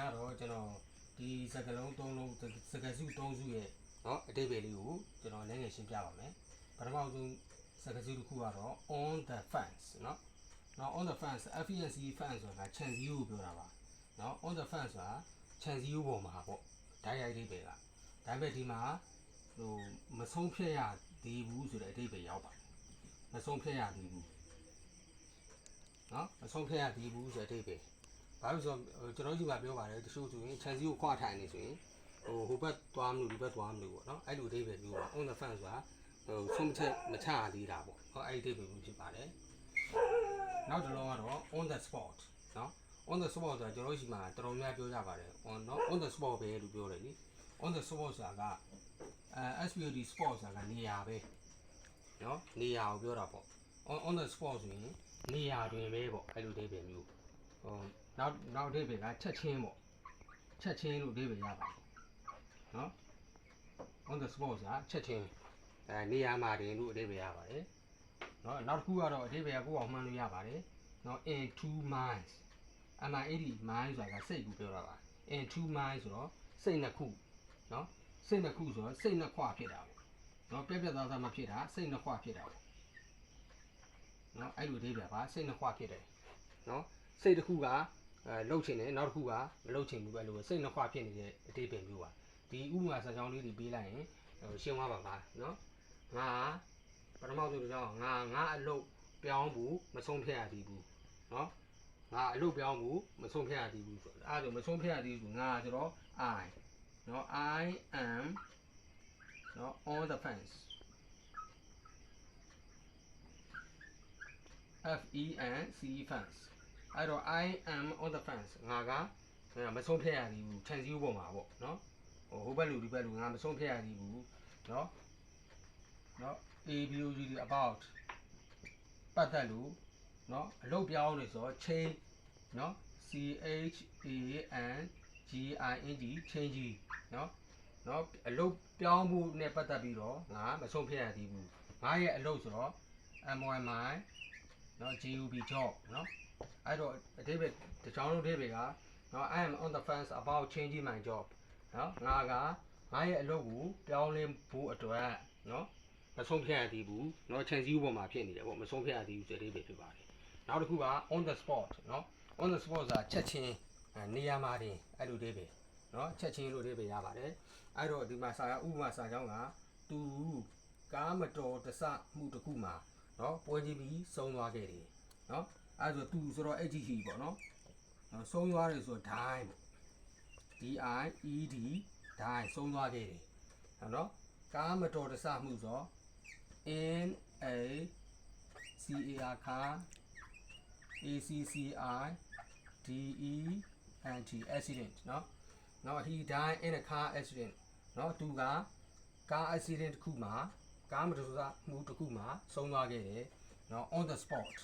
ကတော့ကျွန်တော်ဒီစကားလုံး၃လုံးစကားစု၃စုရဲ့เนาะအတိတ်ပဲလေးကိုကျွန်တော်လည်းငယ်ရှင်းပြပါမယ်ပထမဆုံးစကားစုတစ်ခုကတော့ on the fence เนาะ on the fence FENC fence ဆိုတာခြံစည်းကိုပြောတာပါเนาะ on the fence ဆိုတာခြံစည်းပေါ်မှာပေါ့ဓာတ်ရိုက်အတိတ်ပဲကဒါပေမဲ့ဒီမှာဟိုမဆုံးဖြတ်ရသေးဘူးဆိုတဲ့အတိတ်ပဲရောက်ပါတယ်မဆုံးဖြတ်ရသေးဘူးเนาะမဆုံးဖြတ်ရသေးဘူးဆိုတဲ့အတိတ်ပဲဘာလို့ဆိုတော့ကျွန်တော်ဒီမှာပြောပါတယ်တချို့ဆိုရင်ခြံစည်းကိုခွာထိုင်နေဆိုရင်ဟိုဘက်သွားမလို့ဒီဘက်သွားမလို့ပေါ့เนาะအဲ့လိုအတိတ်ပဲမျိုးပါ on the fence ဆိုတာဆုံးဖြတ်မချရသေးတာပေါ့ဟောအဲ့ဒီအတိတ်ပဲမျိုးဖြစ်ပါတယ်နောက်တစ်လုံးကတော့ on the spot เนาะ on the spot ဆိုတာကျွန်တော်ရှိမှာတော်တော်များပြောကြပါတယ် on the spot ပဲလို့ပြောတယ်လေ on the spot ဆိုတာကSPOD spot ဆိုတာကနေရာပဲเนาะနေရာကိုပြောတာပေါ့ on the spot ဆိုရင်နေရာတွင်ပဲပေါ့အဲ့လိုအဓိပ္ပာယ်မျိုးနောက်အဓိပ္ပာယ်ကချက်ချင်းပေါ့ချက်ချင်းလို့အဓိပ္ပာယ်ရပါတယ်เนาะ on the spot ဆိုတာချက်ချင်းနေရာမှာတင်လို့အဓိပ္ပာယ်ရပါတယ်เนาะနောက်တစ်ခုကတော့အဓိပ္ပာယ်ကိုအောင်မှန်းလို့ရပါတယ်เนาะ in 2 minds MIND mind ဆိုတာကစိတ်ကိုပြောတာပါ in 2 minds ဆိုတော့စိတ်နှစ်ခုเนาะစိတ်နှစ်ခုဆိုတော့စိတ်နှစ်ခွဖြစ်တာပေါ့เนาะပြက်သားသားမဖြစ်တာစိတ်နှစ်ခွဖြစ်တာပေါ့เนาะအဲ့လိုအဓိပ္ပာယ်ပါစိတ်နှစ်ခွဖြစ်တယ်เนาะစိတ်တစ်ခုကလှုပ်ချင်တယ်နောက်တစ်ခုကမလှုပ်ချင်ဘူးပဲလို့စိတ်နှစ်ခွဖြစ်နေတဲ့အဓိပ္ပာယ်မျိုးပါဒီဥပမာစာကြောင်းလေးတွေပေးလိုက်ရင်ရှင်းသွားပါပါเนาะငါပထမဆုံးကြောင်းငါအလုပ်ပြောင်းဖို့မဆုံးဖြတ်ရသေးဘူးเนาะငါအလုပ်ပြောင်းဖို့မဆုံးဖြတ်ရသေးဘူးဆိုအဲ့ဒါဆိုမဆုံးဖြတ်ရသေးဘူးငါဆိုတော့ I เนาะ I am เนาะ on the fence FENCE fence အဲ့တော့ I am on the fence ငါကမဆုံးဖြတ်ရသေးဘူးခြံစည်းပေါ်မှာပေါ့เนาะဟိုဘက်လူဒီဘက်လူငါမဆုံးဖြတ်ရသေးဘူးเนาะABOG about ပတ်သက်လို့เนาะအလုပ်ပြောင်းနေဆိုတော့ change เนาะ CHANGING change เนาะအလုပ်ပြောင်းဖို့နဲ့ပတ်သက်ပြီးတော့ငါမဆုံးဖြတ်ရသေးဘူးငါရဲ့အလုပ်ဆိုတော့ MYMI เนาะ JOB job เนาะအဲ့တော့အဓိပ္ပာယ်တခြားလုံးအဓိပ္ပာယ်ကเนาะ I am on the fence about changing my job เนาะငါရဲ့အလုပ်ကိုပြောင်းလဲဖို့အတွက်เนาะမဆုံးဖြတ်ရသေးဘူးเนาะခြံစည်းပေါ်မှာဖြစ်နေတယ်ပေါ့မဆုံးဖြတ်ရသေးဘူးဆိုတဲ့အဓိပ္ပာယ်ဖြစ်ပါတယ်နောက်တစ်ခုက on the spot เนาะ on the spot ဆိုတာချက်ချင်းနေရာမှာတင်အဲ့လိုအဓိပ္ပာယ်เนาะချက်ချင်းလို့အဓိပ္ပာယ်ရပါတယ်အဲ့တော့ဒီမှာစာရဥပမာစာကြောင်းကသူကားမတော်တဆမှုတစ်ခုမှာเนาะပွဲချင်းပြီးဆုံးသွားခဲ့တယ်เนาะအဲ့ဆိုသူဆိုတော့ HG ပေါ့เนาะဆုံးသွားတယ်ဆိုတော့ die ပေါ့ DIED die ဆုံးသွားခဲ့တယ်เนาะကားမတော်တဆမှုဆိုတော့ NACAR car ACCIDENT accident เนาะ he died in a car accident เนาะသူကကား accident တစ်ခုမှာကားမတော်တဆမှုတစ်ခုမှာဆုံးသွားခဲ့တယ်เนาะ on the spot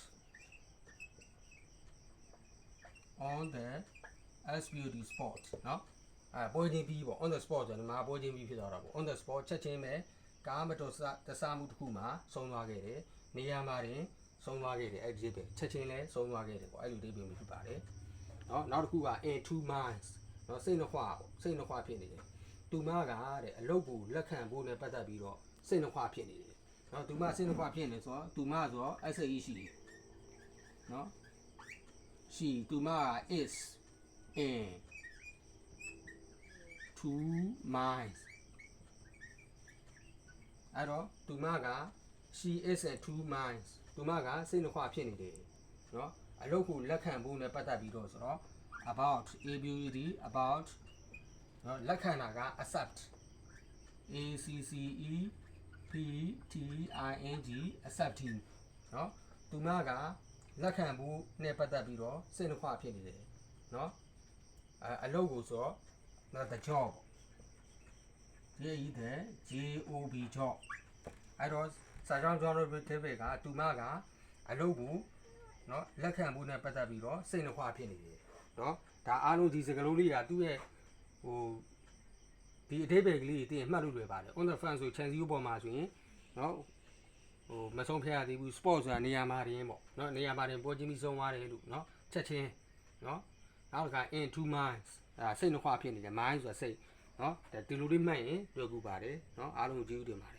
on the SPOD spot เนาะပွဲချင်းပြီးပေါ့ on the spot ဆိုတော့မှာပွဲချင်းပြီးဖြစ်သွားတာပေါ့ on the spot ချက်ချင်းပဲကားမတော်တဆမှုတစ်ခုမှာဆုံးသွားခဲ့တယ်နေရာမှာတင်ဆုံးသွားခဲ့တယ်အဲ့ဒီပဲချက်ချင်းလဲဆုံးသွားခဲ့တယ်ပေါ့အဲ့လိုအဓိပ္ပာယ်မျိုးဖြစ်ပါတယ်เนาะနောက်တစ်ခုက in 2 minds เนาะစိတ်နှစ်ခွပေါ့စိတ်နှစ်ခွဖြစ်နေတယ်သူမကတဲ့အလုပ်ကိုလက်ခံဖို့နဲ့ပတ်သက်ပြီးတော့စိတ်နှစ်ခွဖြစ်နေတယ်เนาะသူမစိတ်နှစ်ခွဖြစ်နေဆိုတော့သူမဆိုတော့ SAE ရှိတယ်เนาะရှိသူမ is in 2 minds အဲ့တော့သူမက she is at 2 minds သူမကစိတ်နှခွဖြစ်နေတယ်เนาะအလုပ်ကိုလက်ခံဖို့နဲ့ပတ်သက်ပြီးတော့ဆိုတော့ about ABUD about เนาะလက်ခံတာက accept ACCEPTING accepting เนาะသူမကလက်ခံဖို့နဲ့ပတ်သက်ပြီးတော့စိတ်နှခွဖြစ်နေတယ်เนาะအလုပ်ကိုဆိုတော့ the job the JOB job အဲ့တော့စာကြောင်းကြောင်းလို့တဲ့ဘက်ကသူမကအလုပ်ကိုเนาะလက်ခံဖို့နဲ့ပတ်သက်ပြီးတော့စိတ်နှခွဖြစ်နေတယ်เนาะဒါအားလုံးဒီစကားလုံးလေးကသူ့ရဲ့ဟိုဒီအဓိပ္ပာယ်ကလေးတင်မှတ်လို့လွယ်ပါတယ် on the fence ဆိုခြံစည်းပေါ်မှာဆိုရင်เนาะဟိုမဆုံးဖြတ်ရသေးဘူး sport ဆိုတာနေရာမှာတင်ပေါ့เนาะနေရာမှာတင်ပွဲချင်းပြီးဆုံးသွားတယ်လို့เนาะချက်ချင်းเนาะနောက်တစ်ခါ in 2 minds စိတ်နှခွဖြစ်နေတယ် mind ဆိုတာစိတ်နော်ဒီလိုလေးမှတ်ရင်ပြောကူပါတယ်နော်အားလုံးကိုကျေးဇူးတင်ပါတယ်